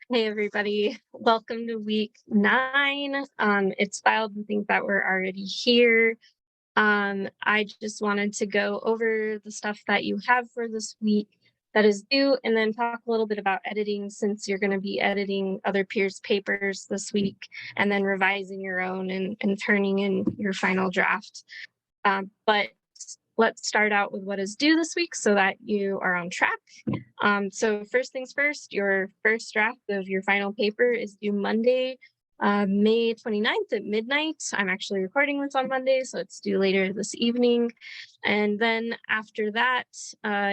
Hey everybody, welcome to week 9. It's wild to think that we're already here. I just wanted to go over the stuff that you have for this week that is due, and then talk a little bit about editing since you're going to be editing other peers' papers this week, and then revising your own and turning in your final draft. But let's start out with what is due this week so that you are on track. So first things first, your first draft of your final paper is due Monday, May 29th at midnight. I'm actually recording this on Monday, so it's due later this evening. And then after that,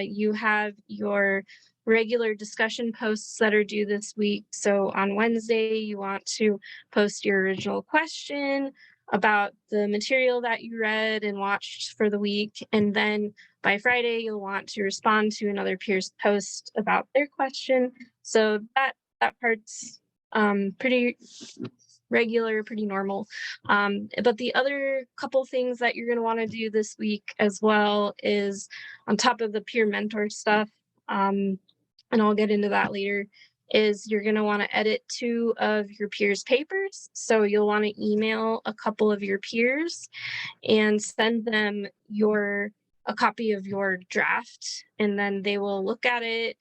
you have your regular discussion posts that are due this week. So on Wednesday, you want to post your original question about the material that you read and watched for the week. And then by Friday, you'll want to respond to another peer's post about their question. So that part's pretty regular, pretty normal. But the other couple things that you're going to want to do this week as well is on top of the peer mentor stuff, and I'll get into that later, is you're going to want to edit 2 of your peers' papers. So you'll want to email a couple of your peers and send them a copy of your draft, and then they will look at it,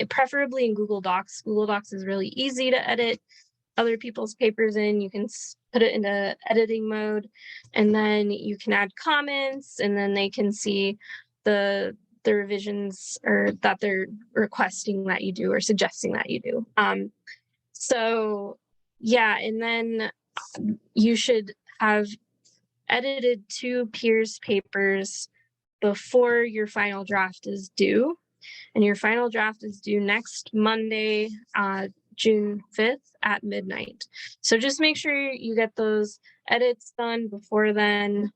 preferably in Google Docs. Google Docs is really easy to edit other people's papers in. You can put it into editing mode, and then you can add comments, and then they can see the revisions or that they're requesting that you do or suggesting that you do. So yeah, and then you should have edited 2 peers' papers before your final draft is due. And your final draft is due next Monday, June 5th at midnight. So just make sure you get those edits done before then.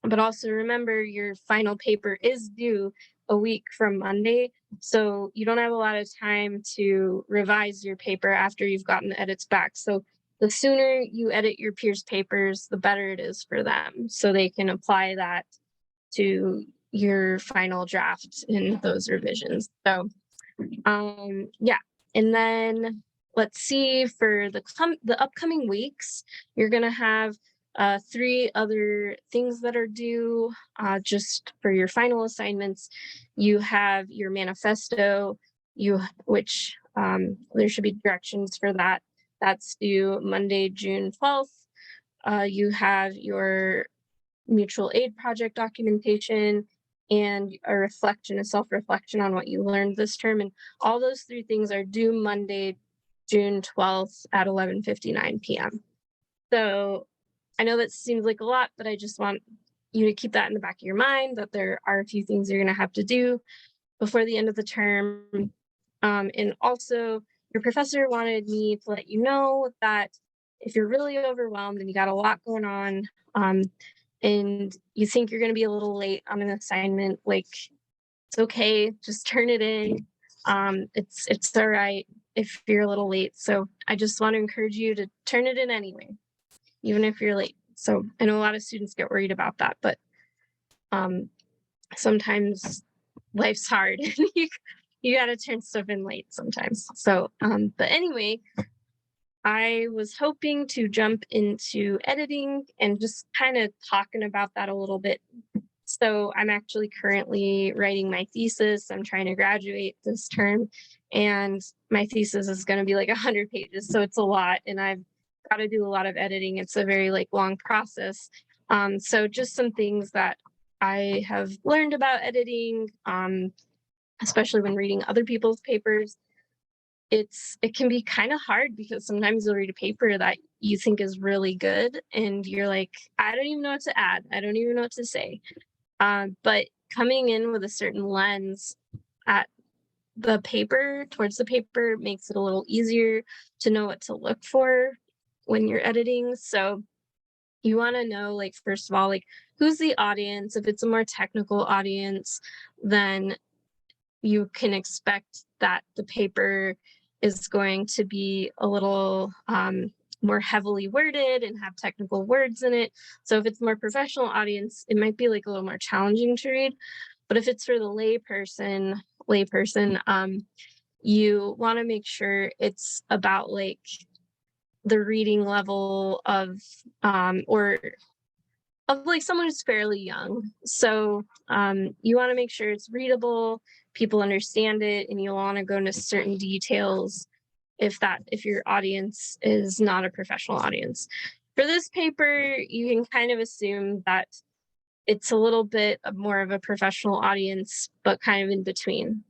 But also remember, your final paper is due a week from Monday. So you don't have a lot of time to revise your paper after you've gotten the edits back. So the sooner you edit your peers' papers, the better it is for them. So they can apply that to your final draft in those revisions. So yeah, and then let's see, for the upcoming weeks, you're gonna have 3 other things that are due just for your final assignments. You have your manifesto, which there should be directions for that. That's due Monday, June 12th. You have your mutual aid project documentation and a self-reflection on what you learned this term. And all those 3 things are due Monday, June 12th at 11:59 p.m. So I know that seems like a lot, but I just want you to keep that in the back of your mind, that there are a few things you're going to have to do before the end of the term. And also, your professor wanted me to let you know that if you're really overwhelmed and you got a lot going on, and you think you're going to be a little late on an assignment, like, it's okay, just turn it in. It's all right if you're a little late. So I just want to encourage you to turn it in anyway, even if you're late. So I know a lot of students get worried about that, but sometimes life's hard and you got to turn stuff in late sometimes. So but anyway, I was hoping to jump into editing and just kind of talking about that a little bit. So I'm actually currently writing my thesis. I'm trying to graduate this term, and my thesis is going to be like 100 pages. So it's a lot, and I've got to do a lot of editing. It's a very long process. So just some things that I have learned about editing, especially when reading other people's papers. It can be kind of hard because sometimes you'll read a paper that you think is really good and you're like, I don't even know what to add. I don't even know what to say. But coming in with a certain lens at towards the paper, makes it a little easier to know what to look for when you're editing. So you want to know, first of all, who's the audience. If it's a more technical audience, then you can expect that the paper is going to be a little more heavily worded and have technical words in it. So if it's a more professional audience, it might be a little more challenging to read. But if it's for the layperson, you want to make sure it's about like the reading level or of like someone who's fairly young. So you want to make sure it's readable, people understand it, and you want to go into certain details if your audience is not a professional audience. For this paper, you can kind of assume that it's a little bit more of a professional audience, but kind of in between,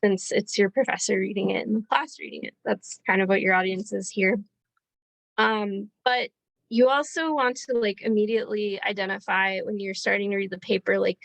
since it's your professor reading it and the class reading it. That's kind of what your audience is here. But you also want to like immediately identify when you're starting to read the paper, like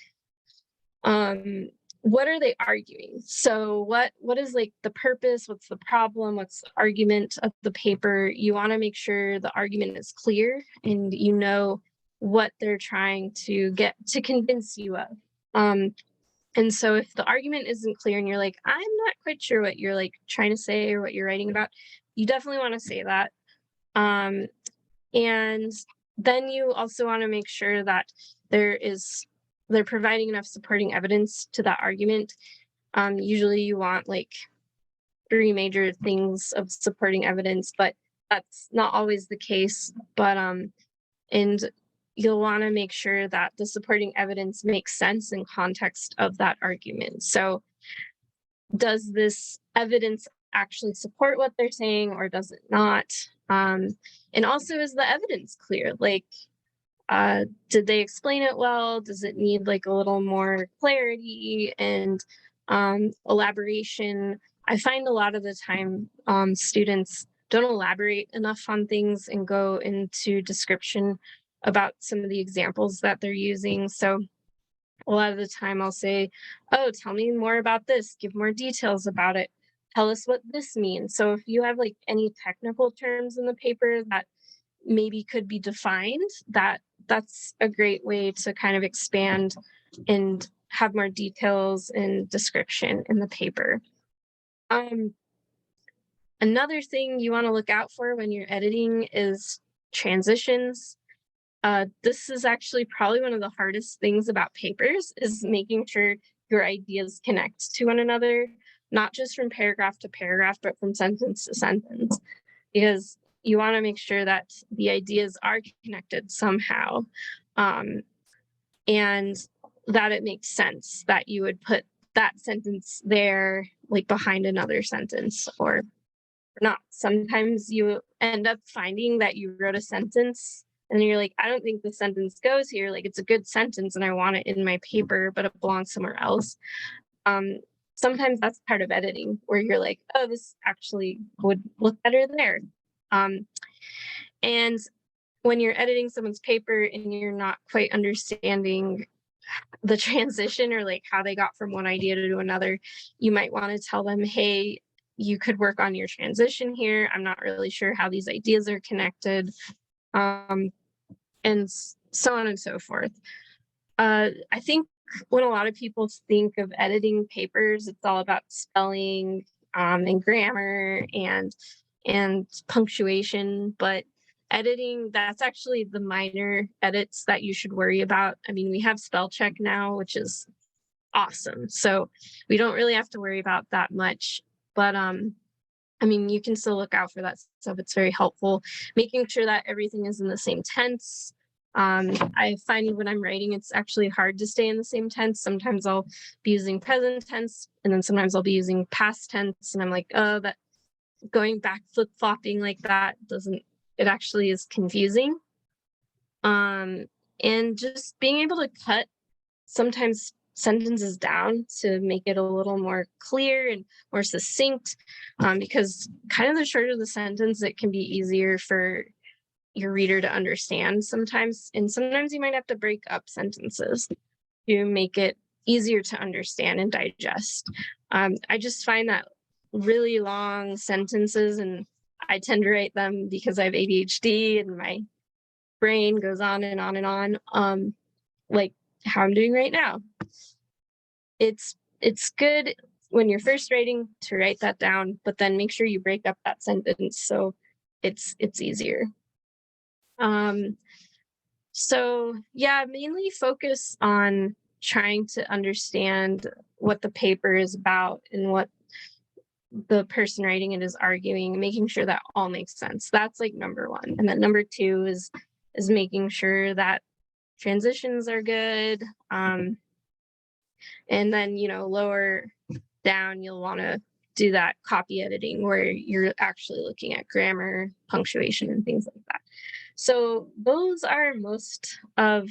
um what are they arguing? So what is like the purpose, what's the problem, what's the argument of the paper? You want to make sure the argument is clear and you know what they're trying to get to convince you of. And so if the argument isn't clear and you're like, I'm not quite sure what you're like trying to say or what you're writing about, you definitely want to say that. um and then you also want to make sure that they're providing enough supporting evidence to that argument. Usually you want like three major things of supporting evidence, but that's not always the case. But and you'll want to make sure that the supporting evidence makes sense in context of that argument. So does this evidence actually support what they're saying or does it not? And also, is the evidence clear? Like, did they explain it well? Does it need like a little more clarity and elaboration? I find a lot of the time students don't elaborate enough on things and go into description about some of the examples that they're using. So a lot of the time I'll say, oh, tell me more about this, give more details about it, tell us what this means. So if you have like any technical terms in the paper that maybe could be defined, that's a great way to kind of expand and have more details and description in the paper. Another thing you want to look out for when you're editing is transitions. This is actually probably one of the hardest things about papers, is making sure your ideas connect to one another, not just from paragraph to paragraph, but from sentence to sentence, because you want to make sure that the ideas are connected somehow, and that it makes sense that you would put that sentence there, like behind another sentence, or not. Sometimes you end up finding that you wrote a sentence and you're like, I don't think the sentence goes here. Like, it's a good sentence and I want it in my paper, but it belongs somewhere else. Sometimes that's part of editing, where you're like, oh, this actually would look better there. And when you're editing someone's paper and you're not quite understanding the transition or like how they got from one idea to another, you might want to tell them, hey, you could work on your transition here. I'm not really sure how these ideas are connected, and so on and so forth. I think when a lot of people think of editing papers, it's all about spelling and grammar and punctuation, but editing, that's actually the minor edits that you should worry about. I mean, we have spell check now, which is awesome. So we don't really have to worry about that much. But I mean, you can still look out for that stuff. It's very helpful. Making sure that everything is in the same tense. I find when I'm writing, it's actually hard to stay in the same tense. Sometimes I'll be using present tense, and then sometimes I'll be using past tense, and I'm like, oh, that going back flip-flopping like that doesn't, it actually is confusing. And just being able to cut sometimes sentences down to make it a little more clear and more succinct, because kind of the shorter the sentence, it can be easier for your reader to understand sometimes. And sometimes you might have to break up sentences to make it easier to understand and digest. I just find that really long sentences, and I tend to write them because I have ADHD and my brain goes on and on and on, like how I'm doing right now. It's good when you're first writing to write that down, but then make sure you break up that sentence so it's easier. So yeah, mainly focus on trying to understand what the paper is about and the person writing it is arguing, making sure that all makes sense. That's like number one. And then number two is making sure that transitions are good. And then, lower down, you'll want to do that copy editing where you're actually looking at grammar, punctuation, and things like that. So those are most of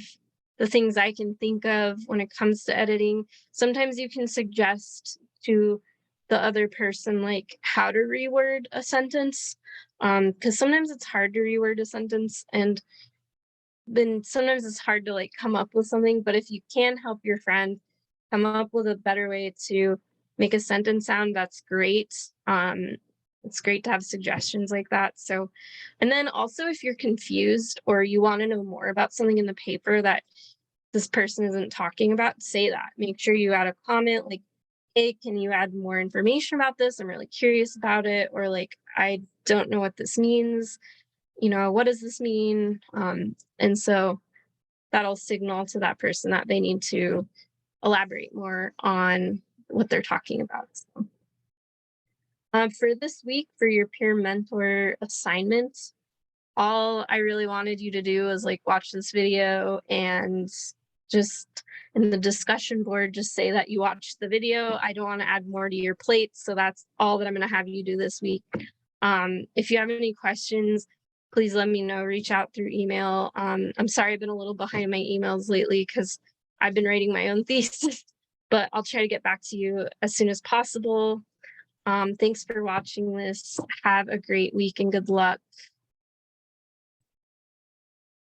the things I can think of when it comes to editing. Sometimes you can suggest to the other person like how to reword a sentence, because sometimes it's hard to reword a sentence, and then sometimes it's hard to like come up with something. But if you can help your friend come up with a better way to make a sentence sound, that's great. It's great to have suggestions like that. So, and then also if you're confused or you want to know more about something in the paper that this person isn't talking about, say that. Make sure you add a comment like, hey, can you add more information about this? I'm really curious about it. Or like, I don't know what this means. What does this mean? And so that'll signal to that person that they need to elaborate more on what they're talking about. So, for this week, for your peer mentor assignment, all I really wanted you to do was like watch this video and just in the discussion board, just say that you watched the video. I don't want to add more to your plate. So that's all that I'm going to have you do this week. If you have any questions, please let me know. Reach out through email. I'm sorry I've been a little behind my emails lately because I've been writing my own thesis, but I'll try to get back to you as soon as possible. Thanks for watching this. Have a great week and good luck.